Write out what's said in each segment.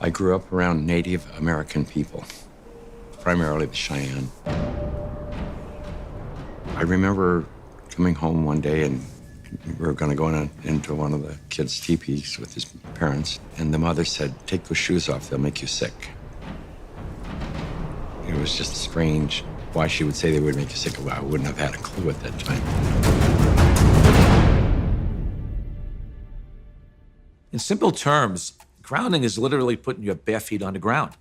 I grew up around Native American people, primarily the Cheyenne. I remember coming home one day and we were going to go into one of the kids' teepees with his parents, and the mother said, "Take those shoes off, they'll make you sick." It was just strange why she would say they would make you sick. Well, I wouldn't have had a clue at that time. In simple terms, grounding is literally putting your bare feet on the ground.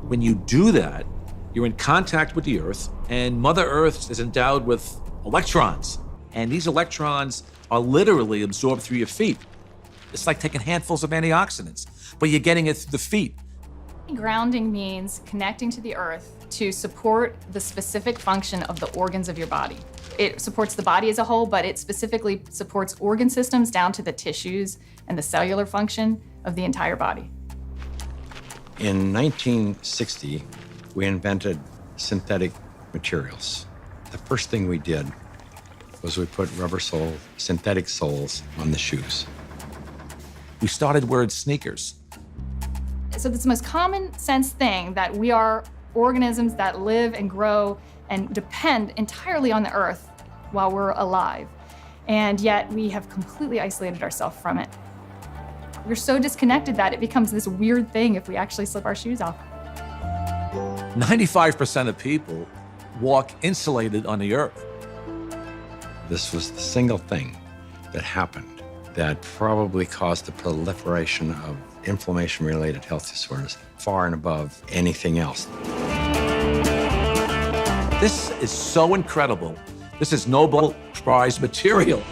When you do that, you're in contact with the Earth, and Mother Earth is endowed with electrons. And these electrons are literally absorbed through your feet. It's like taking handfuls of antioxidants, but you're getting it through the feet. Grounding means connecting to the earth to support the specific function of the organs of your body. It supports the body as a whole, but it specifically supports organ systems down to the tissues and the cellular function of the entire body. In 1960, we invented synthetic materials. The first thing we did was we put rubber sole, synthetic soles on the shoes. We started wearing sneakers. So it's the most common sense thing that we are organisms that live and grow and depend entirely on the earth while we're alive. And yet we have completely isolated ourselves from it. We're so disconnected that it becomes this weird thing if we actually slip our shoes off. 95% of people walk insulated on the earth. This was the single thing that happened that probably caused the proliferation of inflammation-related health disorders far and above anything else. This is so incredible. This is Nobel Prize material.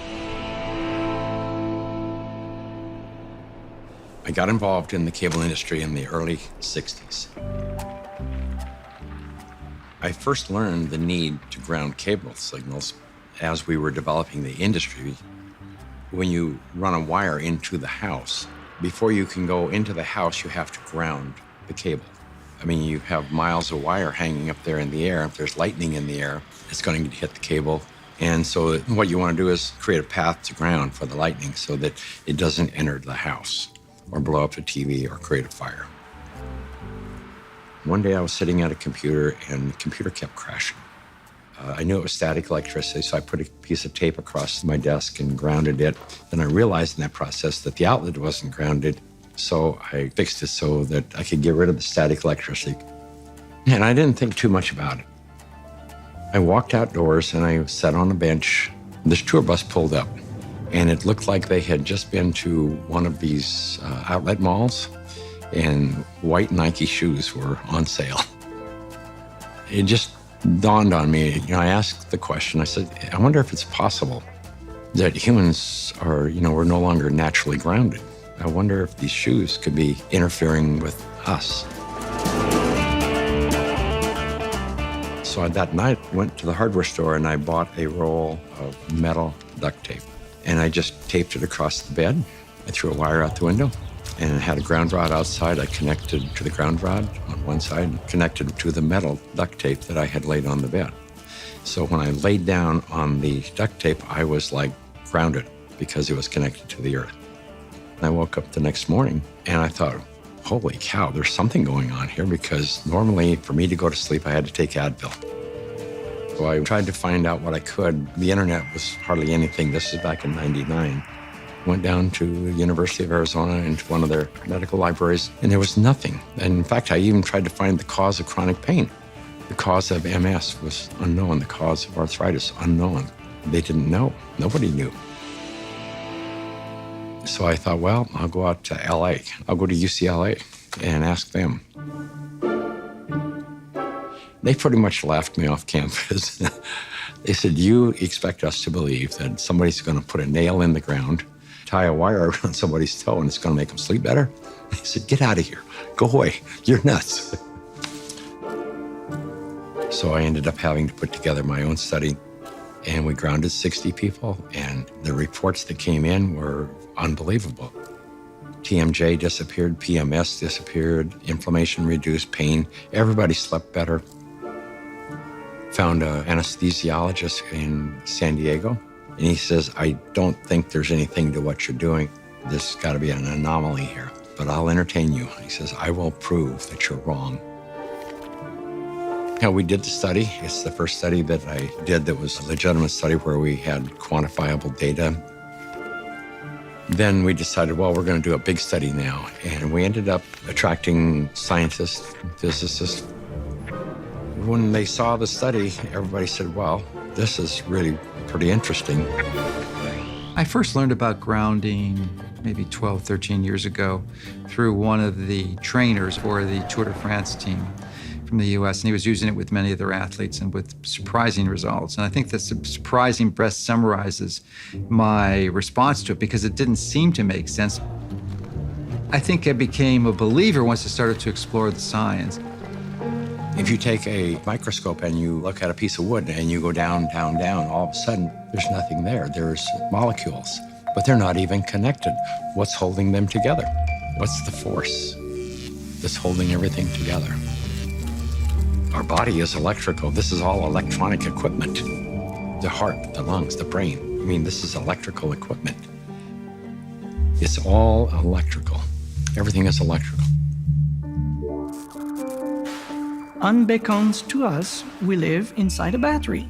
I got involved in the cable industry in the early 60s. I first learned the need to ground cable signals as we were developing the industry. When you run a wire into the house, before you can go into the house, you have to ground the cable. I mean, you have miles of wire hanging up there in the air. If there's lightning in the air, it's going to hit the cable. And so what you want to do is create a path to ground for the lightning so that it doesn't enter the house or blow up the TV or create a fire. One day I was sitting at a computer and the computer kept crashing. I knew it was static electricity, so I put a piece of tape across my desk and grounded it. Then I realized in that process that the outlet wasn't grounded, so I fixed it so that I could get rid of the static electricity. And I didn't think too much about it. I walked outdoors and I sat on a bench. This tour bus pulled up, and it looked like they had just been to one of these outlet malls, and white Nike shoes were on sale. It just dawned on me. I asked the question, I said, I wonder if it's possible that humans are, we're no longer naturally grounded. I wonder if these shoes could be interfering with us. So that night, I went to the hardware store and I bought a roll of metal duct tape. And I just taped it across the bed. I threw a wire out the window and it had a ground rod outside. I connected to the ground rod on one side, connected to the metal duct tape that I had laid on the bed. So when I laid down on the duct tape, I was like grounded because it was connected to the earth. I woke up the next morning and I thought, holy cow, there's something going on here, because normally for me to go to sleep, I had to take Advil. So I tried to find out what I could. The internet was hardly anything. This is back in '99. Went down to the University of Arizona into one of their medical libraries, and there was nothing. And in fact, I even tried to find the cause of chronic pain. The cause of MS was unknown. The cause of arthritis, unknown. They didn't know. Nobody knew. So I thought, well, I'll go out to LA. I'll go to UCLA and ask them. They pretty much laughed me off campus. They said, you expect us to believe that somebody's going to put a nail in the ground, tie a wire around somebody's toe, and it's going to make them sleep better? They said, get out of here. Go away. You're nuts. So I ended up having to put together my own study, and we grounded 60 people, and the reports that came in were unbelievable. TMJ disappeared, PMS disappeared, inflammation reduced, pain. Everybody slept better. Found an anesthesiologist in San Diego, and he says, I don't think there's anything to what you're doing. There's got to be an anomaly here. but I'll entertain you. He says, I will prove that you're wrong. We did the study. It's the first study that I did that was a legitimate study where we had quantifiable data. Then we decided, well, we're going to do a big study now. And we ended up attracting scientists, physicists. When they saw the study, everybody said, well, this is really pretty interesting. I first learned about grounding maybe 12, 13 years ago through one of the trainers for the Tour de France team from the US, and he was using it with many of their athletes and with surprising results. And I think that surprising best summarizes my response to it because it didn't seem to make sense. I think I became a believer once I started to explore the science. If you take a microscope and you look at a piece of wood and you go down, down, down, all of a sudden there's nothing there. There's molecules, but they're not even connected. What's holding them together? What's the force that's holding everything together? Our body is electrical. This is all electronic equipment. The heart, the lungs, the brain. I mean, this is electrical equipment. It's all electrical. Everything is electrical. Unbeknownst to us, we live inside a battery.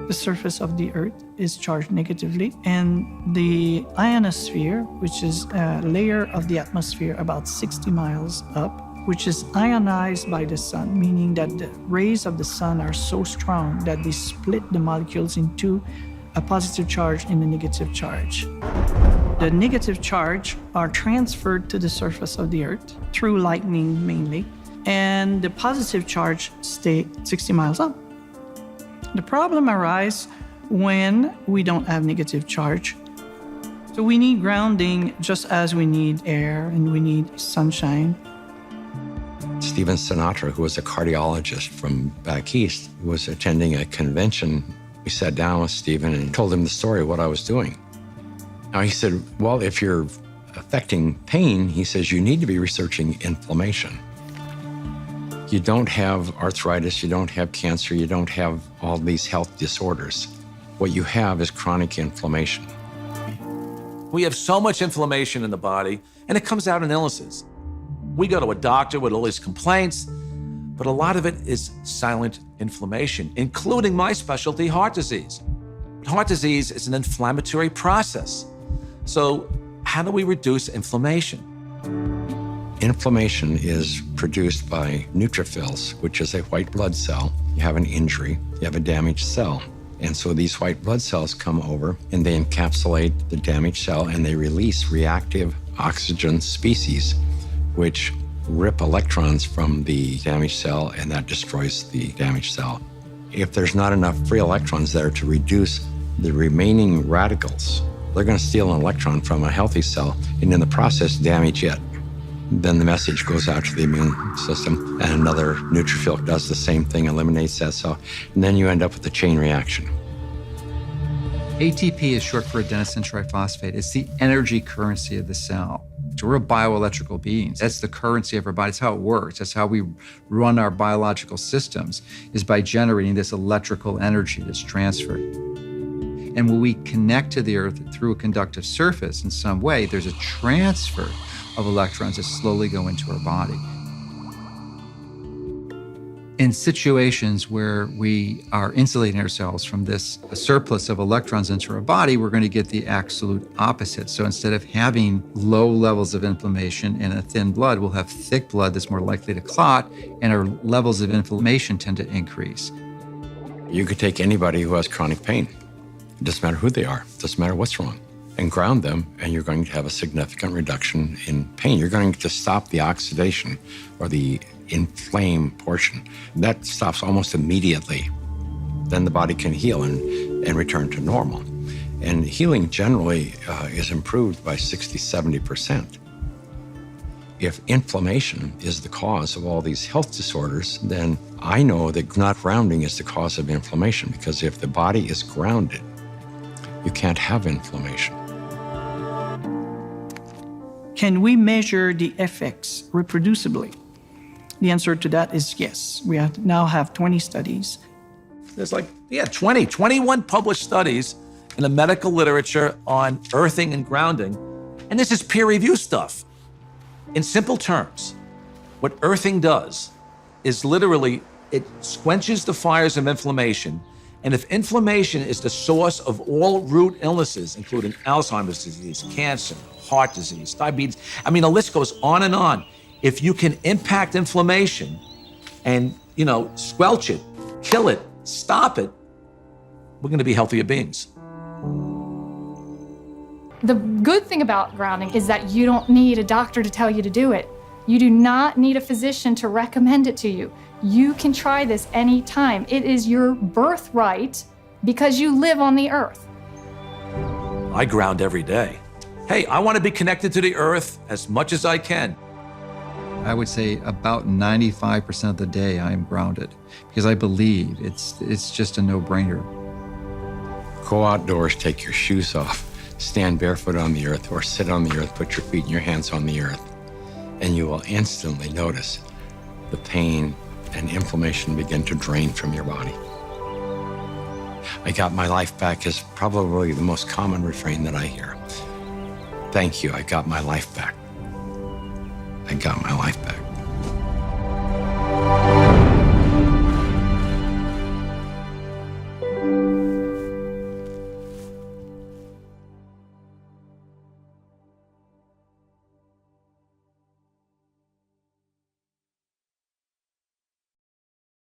The surface of the Earth is charged negatively, and the ionosphere, which is a layer of the atmosphere about 60 miles up, which is ionized by the sun, meaning that the rays of the sun are so strong that they split the molecules into a positive charge and a negative charge. The negative charge are transferred to the surface of the Earth through lightning mainly, and the positive charge stay 60 miles up. The problem arises when we don't have negative charge. So we need grounding just as we need air and we need sunshine. Stephen Sinatra, who was a cardiologist from back east, was attending a convention. We sat down with Stephen and told him the story of what I was doing. Now he said, well, if you're affecting pain, he says, you need to be researching inflammation. You don't have arthritis, you don't have cancer, you don't have all these health disorders. What you have is chronic inflammation. We have so much inflammation in the body, and it comes out in illnesses. We go to a doctor with all these complaints, but a lot of it is silent inflammation, including my specialty, heart disease. Heart disease is an inflammatory process. So how do we reduce inflammation? Inflammation is produced by neutrophils, which is a white blood cell. You have an injury, you have a damaged cell. And so these white blood cells come over and they encapsulate the damaged cell and they release reactive oxygen species, which rip electrons from the damaged cell, and that destroys the damaged cell. If there's not enough free electrons there to reduce the remaining radicals, they're going to steal an electron from a healthy cell and in the process damage it. Then the message goes out to the immune system and another neutrophil does the same thing, eliminates that cell, and then you end up with a chain reaction. ATP is short for adenosine triphosphate. It's the energy currency of the cell. So we're bioelectrical beings. That's the currency of our body. That's how it works. That's how we run our biological systems, is by generating this electrical energy that's transferred. And when we connect to the Earth through a conductive surface in some way, there's a transfer of electrons that slowly go into our body. In situations where we are insulating ourselves from this surplus of electrons into our body, we're going to get the absolute opposite. So instead of having low levels of inflammation and a thin blood, we'll have thick blood that's more likely to clot, and our levels of inflammation tend to increase. You could take anybody who has chronic pain. It doesn't matter who they are, it doesn't matter what's wrong, and ground them, and you're going to have a significant reduction in pain. You're going to stop the oxidation or the inflamed portion. That stops almost immediately. Then the body can heal and return to normal. And healing generally is improved by 60, 70%. If inflammation is the cause of all these health disorders, then I know that not grounding is the cause of inflammation, because if the body is grounded, you can't have inflammation. Can we measure the effects reproducibly? The answer to that is yes. We now have 20 studies. There's 21 published studies in the medical literature on earthing and grounding. And this is peer review stuff. In simple terms, what earthing does is literally it quenches the fires of inflammation. And if inflammation is the source of all root illnesses, including Alzheimer's disease, cancer, heart disease, diabetes, I mean, the list goes on and on. If you can impact inflammation and, squelch it, kill it, stop it, we're going to be healthier beings. The good thing about grounding is that you don't need a doctor to tell you to do it. You do not need a physician to recommend it to you. You can try this anytime. It is your birthright because you live on the earth. I ground every day. Hey, I want to be connected to the earth as much as I can. I would say about 95% of the day I am grounded because I believe it's just a no-brainer. Go outdoors, take your shoes off, stand barefoot on the earth, or sit on the earth, put your feet and your hands on the earth, and you will instantly notice the pain and inflammation begin to drain from your body. I got my life back is probably the most common refrain that I hear. Thank you, I got my life back. I got my life back.